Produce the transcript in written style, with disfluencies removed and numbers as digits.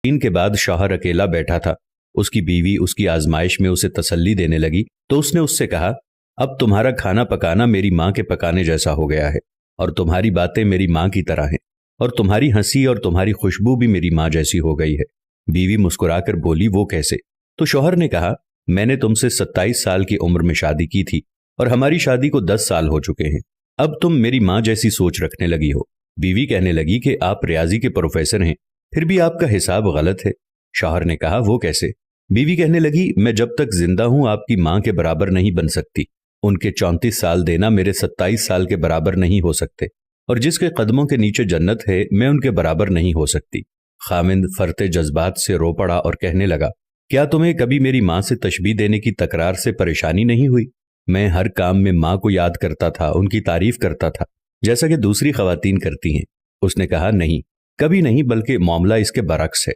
دن کے بعد شوہر اکیلا بیٹھا تھا. اس کی بیوی اس کی آزمائش میں اسے تسلی دینے لگی تو اس نے اس سے کہا، اب تمہارا کھانا پکانا میری ماں کے پکانے جیسا ہو گیا ہے، اور تمہاری باتیں میری ماں کی طرح ہیں، اور تمہاری ہنسی اور تمہاری خوشبو بھی میری ماں جیسی ہو گئی ہے. بیوی مسکرا کر بولی، وہ کیسے؟ تو شوہر نے کہا، میں نے تم سے 27 سال کی عمر میں شادی کی تھی اور ہماری شادی کو 10 سال ہو چکے ہیں. اب تم میری ماں جیسی سوچ رکھنے لگی ہو. بیوی کہنے لگی کہ آپ ریاضی کے پروفیسر ہیں، پھر بھی آپ کا حساب غلط ہے. شوہر نے کہا، وہ کیسے؟ بیوی کہنے لگی، میں جب تک زندہ ہوں آپ کی ماں کے برابر نہیں بن سکتی. ان کے 34 سال دینا میرے 27 سال کے برابر نہیں ہو سکتے، اور جس کے قدموں کے نیچے جنت ہے میں ان کے برابر نہیں ہو سکتی. خامند فرتے جذبات سے رو پڑا اور کہنے لگا، کیا تمہیں کبھی میری ماں سے تشبیہ دینے کی تکرار سے پریشانی نہیں ہوئی؟ میں ہر کام میں ماں کو یاد کرتا تھا، ان کی تعریف کرتا تھا جیسا کہ دوسری خواتین کرتی ہیں. اس نے کہا، نہیں، کبھی نہیں، بلکہ معاملہ اس کے برعکس ہے.